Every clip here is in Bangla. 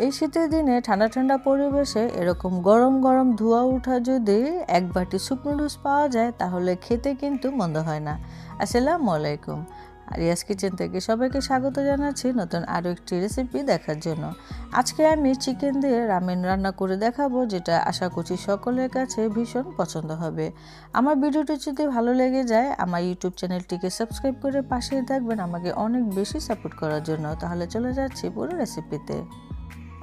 এই শীতের দিনে ঠান্ডা ঠান্ডা পরিবেশে এরকম গরম গরম ধোঁয়া ওঠা যদি এক বাটি স্যুপ নুডলস পাওয়া যায় তাহলে খেতে কিন্তু মন্দ হয় না। আসসালামু আলাইকুম। আরিয়াস কিচেন থেকে সবাইকে স্বাগত জানাচ্ছি নতুন আরও একটি রেসিপি দেখার জন্য। আজকে আমি চিকেন দিয়ে রামেন রান্না করে দেখাবো, যেটা আশা করছি সকলের কাছে ভীষণ পছন্দ হবে। আমার ভিডিওটি যদি ভালো লেগে যায় আমার ইউটিউব চ্যানেলটিকে সাবস্ক্রাইব করে পাশেই থাকবেন আমাকে অনেক বেশি সাপোর্ট করার জন্য। তাহলে চলে যাচ্ছি পুরো রেসিপিতে।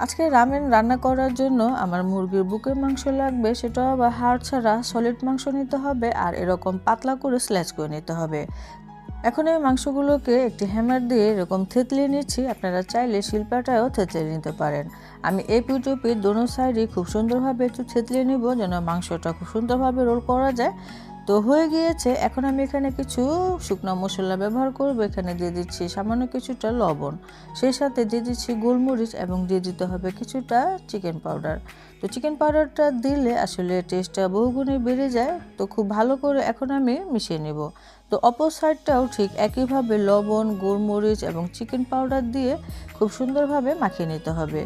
আজকে রামেন রান্না করার জন্য আমার মুরগির বুকের মাংস লাগবে, সেটা আবার হাড় ছাড়া সলিড মাংস নিতে হবে আর এরকম পাতলা করে স্ল্যাশ করে নিতে হবে। এখন এই মাংসগুলোকে একটি হ্যামার দিয়ে এরকম থেতলিয়ে নিচ্ছি। আপনারা চাইলে শিলপাটায়ও থেতলিয়ে নিতে পারেন। আমি এই পিঠে দোনো সাইডই খুব সুন্দরভাবে একটু থেতলিয়ে নিব যেন মাংসটা খুব সুন্দরভাবে রোল করা যায়। তো হয়ে গিয়েছে। এখন আমি এখানে কিছু শুকনো মশলা ব্যবহার করব। এখানে দিয়ে দিচ্ছি সামান্য কিছুটা লবণ, সেই সাথে দিয়ে দিচ্ছি গোলমরিচ এবং দিয়ে দিতে হবে কিছুটা চিকেন পাউডার। তো চিকেন পাউডারটা দিলে আসলে টেস্টটা বহুগুণে বেড়ে যায়। তো খুব ভালো করে এখন আমি মিশিয়ে নেব। তো অপর সাইডটাও ঠিক একইভাবে লবণ, গোলমরিচ এবং চিকেন পাউডার দিয়ে খুব সুন্দরভাবে মাখিয়ে নিতে হবে।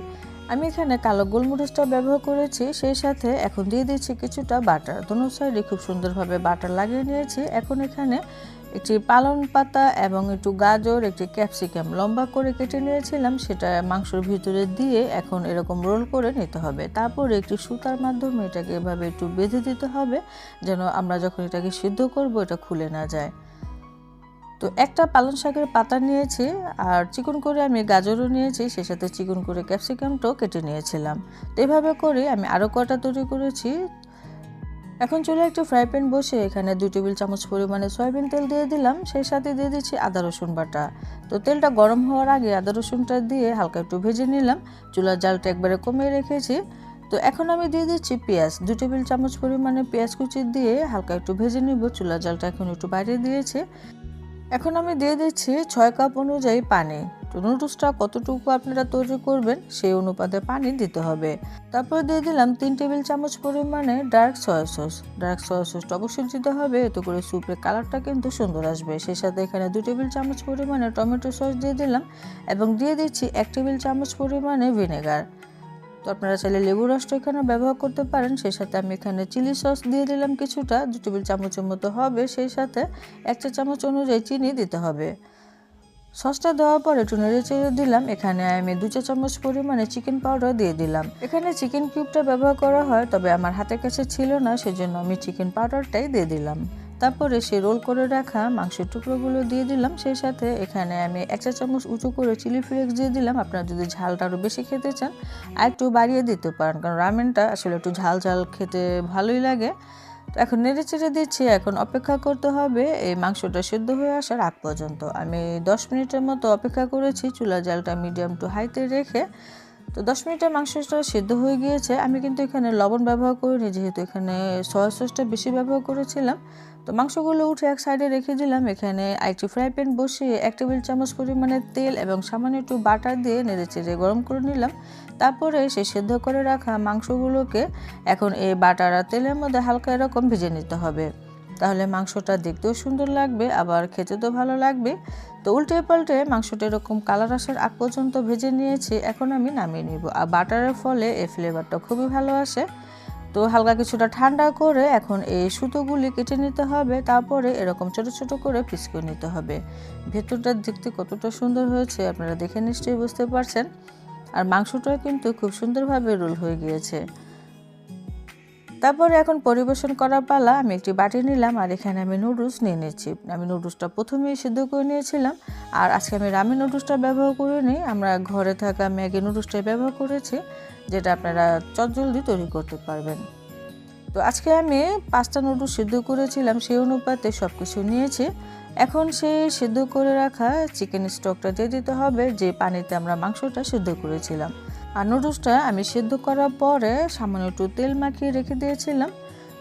আমি এখানে কালো গোলমরিচটা ব্যবহার করেছি, সেই সাথে এখন দিয়ে দিচ্ছি কিছুটা বাটার। দোনো সাইডে খুব সুন্দরভাবে বাটার লাগিয়ে নিয়েছি। এখন এখানে একটি পালং পাতা এবং একটু গাজর, একটি ক্যাপসিকাম লম্বা করে কেটে নিয়েছিলাম, সেটা মাংসের ভিতরে দিয়ে এখন এরকম রোল করে নিতে হবে। তারপরে একটি সুতার মাধ্যমে এটাকে এভাবে একটু বেঁধে দিতে হবে যেন আমরা যখন এটাকে সিদ্ধ করব এটা খুলে না যায়। তো একটা পালং শাকের পাতা নিয়েছি আর চিকন করে আমি গাজরও নিয়েছি, সেই সাথে চিকন করে ক্যাপসিকামটাও কেটে নিয়েছিলাম। তো এভাবে করে আমি আরও কটা তৈরি করেছি। এখন চুলায় একটু ফ্রাই প্যান বসে এখানে 2 টেবিল চামচ পরিমাণে সয়াবিন তেল দিয়ে দিলাম, সেই সাথে দিয়ে দিচ্ছি আদা রসুন বাটা। তো তেলটা গরম হওয়ার আগে আদা রসুনটা দিয়ে হালকা একটু ভেজে নিলাম। চুলার জালটা একবারে কমিয়ে রেখেছি। তো এখন আমি দিয়ে দিচ্ছি পেঁয়াজ, 2 টেবিল চামচ পরিমাণে পেঁয়াজ কুচি দিয়ে হালকা একটু ভেজে নিব। চুলার জালটা এখন একটু বাইরে দিয়েছে। এখন আমি দিয়ে দিচ্ছি 6 কাপ অনুযায়ী পানি। তো নুডলসটা কতটুকু আপনারা তৈরি করবেন সেই অনুপাতে পানি দিতে হবে। তারপর দিয়ে দিলাম 3 টেবিল চামচ পরিমাণে dark soya sauce. Dark soya সসটা অবশ্যই দিতে হবে, এতে করে স্যুপের কালারটা কিন্তু সুন্দর আসবে। সেই সাথে এখানে 2 টেবিল চামচ পরিমাণে টমেটো সস দিয়ে দিলাম এবং দিয়ে দিচ্ছি 1 টেবিল চামচ পরিমাণে ভিনেগার। তো আপনারা চাইলে লেবু রসটা এখানে ব্যবহার করতে পারেন। সেই সাথে আমি এখানে চিলি সস দিয়ে দিলাম কিছুটা, 2 টেবিল চামচের মতো হবে। সেই সাথে 1 চা চামচ অনুযায়ী চিনি দিতে হবে। সসটা দেওয়ার পর একটু নেড়ে চেড়ে দিলাম। এখানে আমি 2 চা চামচ পরিমাণে চিকেন পাউডার দিয়ে দিলাম। এখানে চিকেন কিউবটা ব্যবহার করা হয়, তবে আমার হাতের কাছে ছিল না, সেজন্য আমি চিকেন পাউডারটাই দিয়ে দিলাম। তারপরে সে রোল করে রাখা মাংসের টুকরোগুলো দিয়ে দিলাম। সেই সাথে এখানে আমি 1 চা চামচ উঁচু করে চিলি ফ্লেক্স দিয়ে দিলাম। আপনারা যদি ঝালটা আরও বেশি খেতে চান আর একটু বাড়িয়ে দিতে পারেন, কারণ রামেনটা আসলে একটু ঝাল ঝাল খেতে ভালোই লাগে। তো এখন নেড়ে চেড়ে দিচ্ছি। এখন অপেক্ষা করতে হবে এই মাংসটা সিদ্ধ হয়ে আসার আগ পর্যন্ত। আমি 10 মিনিটের মতো অপেক্ষা করেছি চুলার জালটা মিডিয়াম টু হাইতে রেখে। তো 10 মিনিটে মাংসটা সিদ্ধ হয়ে গিয়েছে। আমি কিন্তু এখানে লবণ ব্যবহার করিনি, যেহেতু এখানে সয়া সসটা বেশি ব্যবহার করেছিলাম। তো মাংসগুলো উঠে এক সাইডে রেখে দিলাম। এখানে একটি ফ্রাই প্যান বসিয়ে 1 টেবিল চামচ পরিমাণে তেল এবং সামান্য একটু বাটার দিয়ে নেড়ে চেড়ে গরম করে নিলাম। তারপরে সে সেদ্ধ করে রাখা মাংসগুলোকে এখন এই বাটার আর তেলের মধ্যে হালকা এরকম ভেজে নিতে হবে। তাহলে মাংসটা দেখতেও সুন্দর লাগবে, আবার খেতে তো ভালো লাগবে। তো উল্টে পাল্টে মাংসটা এরকম কালার আসার আগ পর্যন্ত ভেজে নিয়েছি। এখন আমি নামিয়ে নিব। আর বাটারের ফলে এই ফ্লেভারটা খুবই ভালো আসে। তো হালকা কিছুটা ঠান্ডা করে এখন এই সুতোগুলি কেটে নিতে হবে। তারপরে এরকম ছোট ছোট করে পিস করে নিতে হবে। ভেতরটা দেখতে কতটা সুন্দর হয়েছে আপনারা দেখে নিশ্চয়ই বুঝতে পারছেন। আর মাংসটাও কিন্তু খুব সুন্দরভাবে রোল হয়ে গিয়েছে। তারপরে এখন পরিবেশন করার পালা। আমি একটি বাটি নিলাম আর এখানে আমি নুডলস নিয়ে নিচ্ছি। আমি নুডলসটা প্রথমেই সিদ্ধ করে নিয়েছিলাম, আর আজকে আমি রামেন নুডলসটা ব্যবহার করিনি। আমরা ঘরে থাকা ম্যাগি নুডলসটাই ব্যবহার করেছি, যেটা আপনারা চটজলদি তৈরি করতে পারবেন। তো আজকে আমি 5টা নুডলস সিদ্ধ করেছিলাম, সেই অনুপাতে সব কিছু নিয়েছি। এখন সেই সিদ্ধ করে রাখা চিকেন স্টকটা দিয়ে দিতে হবে, যে পানিতে আমরা মাংসটা সিদ্ধ করেছিলাম। আর নুডলসটা আমি সিদ্ধ করার পরে সামান্য একটু তেল মাখিয়ে রেখে দিয়েছিলাম।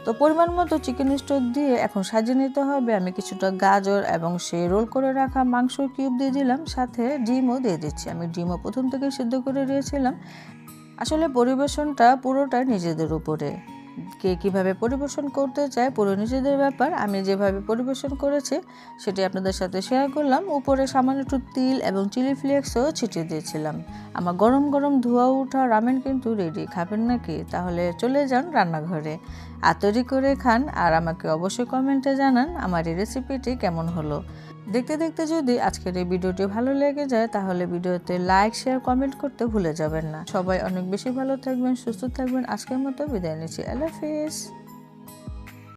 তো পরিমাণ মতো চিকেন স্টক দিয়ে এখন সাজিয়ে নিতে হবে। আমি কিছুটা গাজর এবং সেই রোল করে রাখা মাংস কিউব দিয়ে দিলাম, সাথে ডিমও দিয়ে দিচ্ছি। আমি ডিমও প্রথম থেকে সিদ্ধ করে দিয়েছিলাম। আসলে পরিবেশনটা পুরোটাই নিজেদের উপরে। কে কীভাবে পরিবেশন করতে চায় পুরো নিজেদের ব্যাপার। আমি যেভাবে পরিবেশন করেছি সেটি আপনাদের সাথে শেয়ার করলাম। উপরে সামান্য একটু তিল এবং চিলি ফ্লেক্সও ছিটিয়ে দিয়েছিলাম। আমার গরম গরম ধোয়া ওঠা রামেন কিন্তু রেডি। খাবেন নাকি? তাহলে চলে যান রান্নাঘরে, তৈরি করে খান আর আমাকে অবশ্যই কমেন্টে জানান আমার এই রেসিপিটি কেমন হলো। দেখতে দেখতে যদি আজকের এই ভিডিওটি ভালো লেগে যায় তাহলে ভিডিওতে লাইক, শেয়ার, কমেন্ট করতে ভুলে যাবেন না। সবাই অনেক বেশি ভালো থাকবেন, সুস্থ থাকবেন। আজকের মতো বিদায় নিচ্ছি। আল্লাহ হাফেজ।